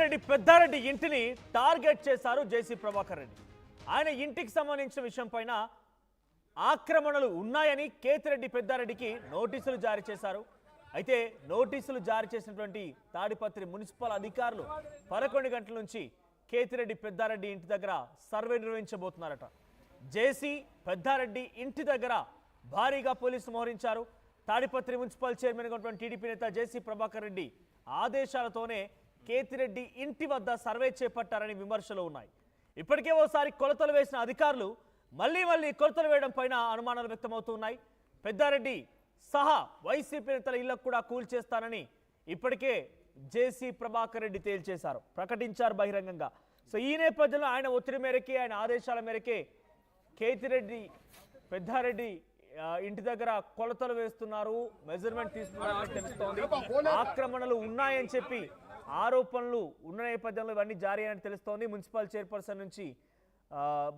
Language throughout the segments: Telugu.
రెడ్డి పెద్దారెడ్డి ఇంటిని టార్గెట్ చేశారు జేసీ ప్రభాకర్ రెడ్డి. ఆయన ఇంటికి సంబంధించిన విషయం పైన ఆక్రమణలు ఉన్నాయని కేతిరెడ్డి పెద్దారెడ్డికి నోటీసులు జారీ చేశారు. అయితే నోటీసులు జారీ చేసినటువంటి తాడిపత్రి మున్సిపల్ అధికారులు 11 గంటల నుంచి కేతిరెడ్డి పెద్దారెడ్డి ఇంటి దగ్గర సర్వే నిర్వహించబోతున్నారట. జేసీ పెద్దారెడ్డి ఇంటి దగ్గర భారీగా పోలీసులు మోహరించారు. తాడిపత్రి మున్సిపల్ చైర్మన్గా ఉన్నటువంటి టీడీపీ నేత జేసీ ప్రభాకర్ రెడ్డి ఆదేశాలతోనే కేతిరెడ్డి ఇంటి వద్ద సర్వే చేపట్టారని విమర్శలు ఉన్నాయి. ఇప్పటికే ఓసారి కొలతలు వేసిన అధికారులు మళ్ళీ కొలతలు వేయడం పైన అనుమానాలు వ్యక్తమవుతున్నాయి. పెద్దారెడ్డి సహా వైసీపీ నేతల ఇళ్లకు కూడా కూల్చేస్తానని ఇప్పటికే జేసీ ప్రభాకర్ రెడ్డి తేల్చేశారు, ప్రకటించారు బహిరంగంగా. సో ఈ నేపథ్యంలో ఆయన ఒత్తిడి మేరకే, ఆయన ఆదేశాల మేరకే కేతిరెడ్డి పెద్దారెడ్డి ఇంటి దగ్గర కొలతలు వేస్తున్నారు, మెజర్మెంట్ తీసుకున్నారని తెలుస్తోంది. ఆక్రమణలు ఉన్నాయని చెప్పి ఆరోపణలు ఉన్న నేపథ్యంలో ఇవన్నీ జారీ అని తెలుస్తోంది. మున్సిపల్ చైర్పర్సన్ నుంచి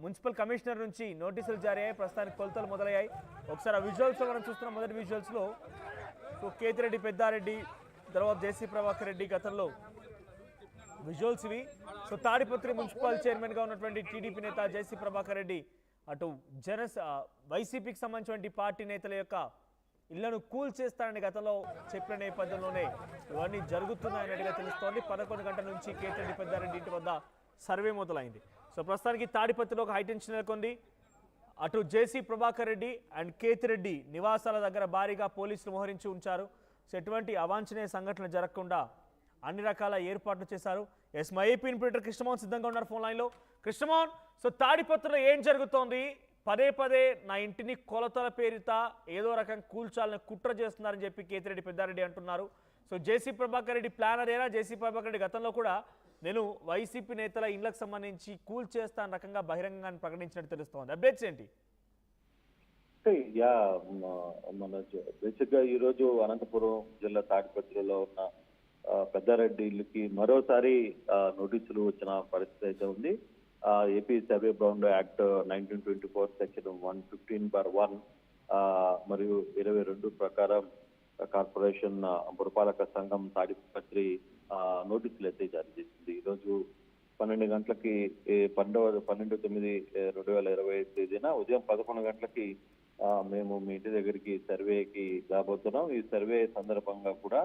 మున్సిపల్ కమిషనర్ నుంచి నోటీసులు జారీ అయ్యాయి. ప్రస్తుతానికి కొలతలు మొదలయ్యాయి. ఒకసారి ఆ విజువల్స్లో మనం చూస్తున్న మొదటి విజువల్స్లో కేతిరెడ్డి పెద్దారెడ్డి తర్వాత జేసీ ప్రభాకర్ రెడ్డి గతంలో విజువల్స్ ఇవి. సో తాడిపత్రి మున్సిపల్ చైర్మన్గా ఉన్నటువంటి టీడీపీ నేత జేసీ ప్రభాకర్ రెడ్డి అటు వైసీపీకి సంబంధించిన పార్టీ నేతల యొక్క ఇళ్లను కూల్ చేస్తారని గతంలో చెప్పిన నేపథ్యంలోనే ఇవన్నీ జరుగుతున్నాయన్నట్టుగా తెలుస్తోంది. 11 గంటల నుంచి కేతిరెడ్డి పెద్దారెడ్డి ఇంటి వద్ద సర్వే మొదలైంది. సో ప్రస్తుతానికి తాడిపత్రిలో ఒక హైటెన్షన్ నెలకొంది. అటు జేసీ ప్రభాకర్ రెడ్డి అండ్ కేతిరెడ్డి నివాసాల దగ్గర భారీగా పోలీసులు మోహరించి ఉంచారు. సో ఎటువంటి అవాంఛనీయ సంఘటనలు జరగకుండా అన్ని రకాల ఏర్పాట్లు చేశారు. ఎస్ మై ఏపీ ఇన్పుటర్ కృష్ణమోహన్ సిద్ధంగా ఉన్నారు ఫోన్ లైన్లో. కృష్ణమోహన్, సో తాడిపత్రిలో ఏం జరుగుతోంది? పదే నా ఇంటిని కొలతల పేరిట ఏదో రకం కూల్చాలని కుట్ర చేస్తున్నారని చెప్పి కేతిరెడ్డి పెద్దారెడ్డి అంటున్నారు. So JC Prabhakar Reddy planner ఏనా? జేసీ ప్రభాకర్ రెడ్డి గతంలో కూడా నేను వైసీపీ నేతల ఇళ్లకు సంబంధించి కూల్ చేస్తాను రకంగా బహిరంగంగా ప్రకటించినట్టు తెలుస్తోంది. అప్డేట్స్ ఏంటి? మన బేసిక్ గా ఈరోజు అనంతపురం జిల్లా తాడిపత్రిలో ఉన్న పెద్దారెడ్డి ఇల్లుకి మరోసారి నోటీసులు వచ్చిన పరిస్థితి అయితే ఉంది. AP survey bound act 1924 section 115/1 మరియు 22 ప్రకారం కార్పొరేషన్ పురపాలక సంఘం తాడిపత్రి నోటీసులు అయితే జారీ చేసింది. ఈరోజు 12 గంటలకి 12/9/2025 తేదీన ఉదయం 11 గంటలకి మేము మీ ఇంటి దగ్గరికి సర్వేకి రాబోతున్నాం. ఈ సర్వే సందర్భంగా కూడా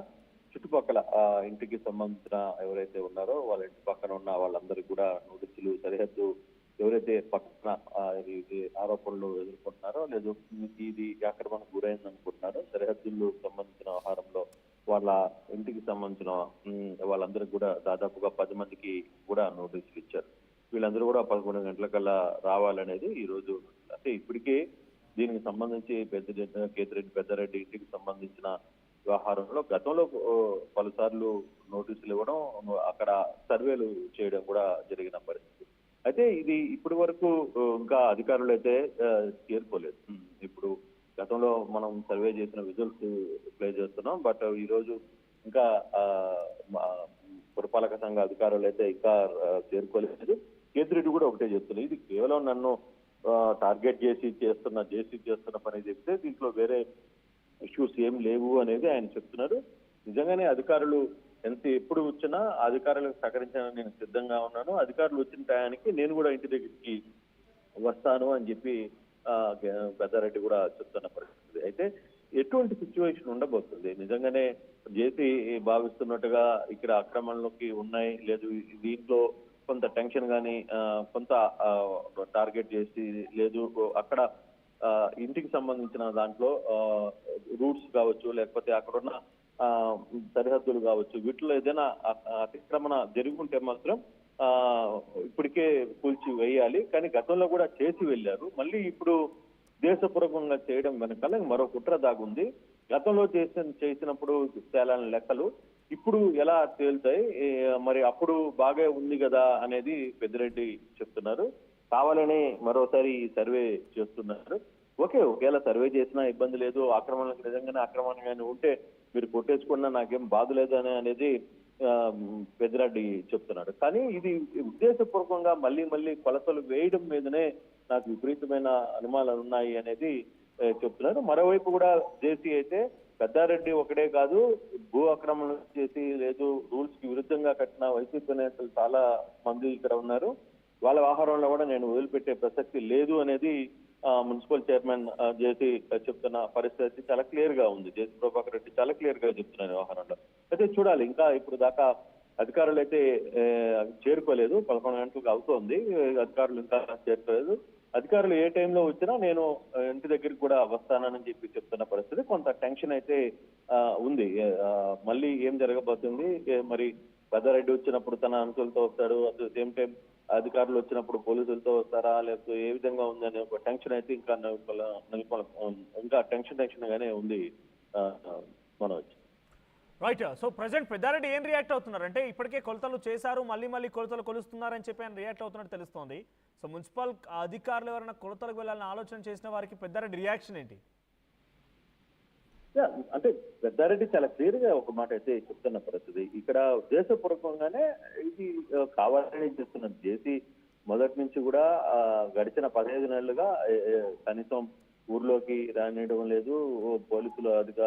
చుట్టుపక్కల ఇంటికి సంబంధించిన ఎవరైతే ఉన్నారో వాళ్ళ ఇంటి పక్కన ఉన్న వాళ్ళందరికీ కూడా నోటీసులు, సరిహద్దు ఎవరైతే పక్కన ఆరోపణలు ఎదుర్కొంటున్నారో లేదు ఇది ఆక్రమణకు గురైంది అనుకుంటున్నారో సరిహద్దులకు సంబంధించిన వ్యవహారంలో వాళ్ళ ఇంటికి సంబంధించిన వాళ్ళందరికీ కూడా దాదాపుగా 10 మందికి కూడా నోటీసులు ఇచ్చారు. వీళ్ళందరూ కూడా 11 గంటలకల్లా రావాలనేది ఈ రోజు. అంటే ఇప్పటికే దీనికి సంబంధించి కేతిరెడ్డి పెద్దారెడ్డి ఇంటికి సంబంధించిన వ్యవహారంలో గతంలో పలుసార్లు నోటీసులు ఇవ్వడం, అక్కడ సర్వేలు చేయడం కూడా జరిగిన పరిస్థితి. అయితే ఇది ఇప్పటి వరకు ఇంకా అధికారులు అయితే చేరుకోలేదు. ఇప్పుడు గతంలో మనం సర్వే చేసిన విజువల్స్ ప్లే చేస్తున్నాం. బట్ ఈరోజు ఇంకా పురపాలక సంఘ అధికారులు అయితే ఇంకా చేరుకోలేదు. కేతిరెడ్డి కూడా ఒకటే చెప్తున్నారు, ఇది కేవలం నన్ను టార్గెట్ చేసి చేస్తున్న పని చెప్తే దీంట్లో వేరే ఇష్యూస్ ఏం లేవు అనేది ఆయన చెప్తున్నారు. నిజంగానే అధికారులు ఎప్పుడు వచ్చినా అధికారులకు సహకరించాలని నేను సిద్ధంగా ఉన్నాను. అధికారులు వచ్చిన టయానికి నేను కూడా ఇంటి దగ్గరికి వస్తాను అని చెప్పి పెద్దారెడ్డి కూడా చెప్తున్న పరిస్థితి. అయితే ఎటువంటి సిచ్యువేషన్ ఉండబోతుంది? నిజంగానే జేసీ భావిస్తున్నట్టుగా ఇక్కడ ఆక్రమణలోకి ఉన్నాయి, లేదు దీంట్లో కొంత టెన్షన్ కానీ కొంత టార్గెట్ చేసి లేదు అక్కడ ఇంటికి సంబంధించిన దాంట్లో రూట్స్ కావచ్చు, లేకపోతే అక్కడున్న సరిహద్దులు కావచ్చు, వీటిలో ఏదైనా అతిక్రమణ జరుగుంటే మాత్రం ఇప్పటికే కూల్చి వేయాలి. కానీ గతంలో కూడా చేసి వెళ్ళారు. మళ్ళీ ఇప్పుడు దేశపూర్వకంగా చేయడం వెనకాల మరో కుట్ర దాగుంది. గతంలో చేసినప్పుడు తేలని లెక్కలు ఇప్పుడు ఎలా తేలుతాయి, మరి అప్పుడు బాగా ఉంది కదా అనేది పెద్దిరెడ్డి చెప్తున్నారు. కావాలని మరోసారి సర్వే చేస్తున్నారు. ఒకవేళ సర్వే చేసినా ఇబ్బంది లేదు, ఆక్రమణకు నిజంగానే ఆక్రమణగానే ఉంటే మీరు కొట్టేసుకున్నా నాకేం బాధ లేదు అనేది పెద్దిరెడ్డి చెప్తున్నాడు. కానీ ఇది ఉద్దేశపూర్వకంగా మళ్ళీ కొలతలు వేయడం మీదనే నాకు విపరీతమైన అనుమానాలు ఉన్నాయి అనేది చెప్తున్నారు. మరోవైపు కూడా జేసీ అయితే పెద్దారెడ్డి ఒకటే కాదు, భూ ఆక్రమణ చేసి లేదు రూల్స్ కి విరుద్ధంగా కట్టిన వైసీపీ నేతలు చాలా మంది ఇక్కడ ఉన్నారు. వాళ్ళ వ్యవహారంలో కూడా నేను వదిలిపెట్టే ప్రసక్తి లేదు అనేది మున్సిపల్ చైర్మన్ జేసీ చెప్తున్న పరిస్థితి చాలా క్లియర్ గా ఉంది. జేసీ ప్రభాకర్ రెడ్డి చాలా క్లియర్ గా చెప్తున్నారు వ్యవహారంలో. అయితే చూడాలి, ఇంకా ఇప్పుడు దాకా అధికారులు అయితే చేరుకోలేదు. 11 గంటలకు అవుతోంది, అధికారులు ఇంకా చేరుకోలేదు. అధికారులు ఏ టైంలో వచ్చినా నేను ఇంటి దగ్గరికి కూడా వస్తానని చెప్పి చెప్తున్న పరిస్థితి. కొంత టెన్షన్ అయితే ఉంది. మళ్ళీ ఏం జరగబోతుంది, మరి పెద్దారెడ్డి వచ్చినప్పుడు తన అనుచరులతో వస్తాడు, అట్ ద సేమ్ టైం అధికారులు వచ్చినప్పుడు పోలీసులతో వస్తారా, లేకపోతే ఏ విధంగా ఉంది అనే ఒక టెన్షన్ అయితే ఇంకా ఇంకా టెన్షన్ గానే ఉంది Manoj. Right. So present Peddareddy ఏం రియాక్ట్ అవుతున్నారు అంటే, ఇప్పటికే కొలతలు చేశారు, మళ్ళీ కొలతలు కొలుస్తున్నారని చెప్పి ఆయన రియాక్ట్ అవుతున్నట్టు తెలుస్తోంది. సో మున్సిపల్ అధికారులు ఎవరైనా కొలతలకు వెళ్ళాలని ఆలోచన చేసిన వారికి పెద్దారెడ్డి రియాక్షన్ ఏంటి? అంటే పెద్దారెడ్డి చాలా క్లియర్ గా ఒక మాట అయితే చెప్తున్న పరిస్థితి. ఇక్కడ ఉద్దేశపూర్వకంగానే ఇది కావాలని చేస్తున్నది. జేసీ మొదటి నుంచి కూడా గడిచిన 15 నెలలుగా కనీసం ఊర్లోకి రానియడం లేదు. పోలీసులు అధిక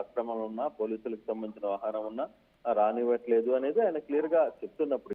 అక్రమం ఉన్నా, పోలీసులకు సంబంధించిన వ్యవహారం ఉన్నా రానివ్వట్లేదు అనేది ఆయన క్లియర్ గా చెప్తున్నప్పుడు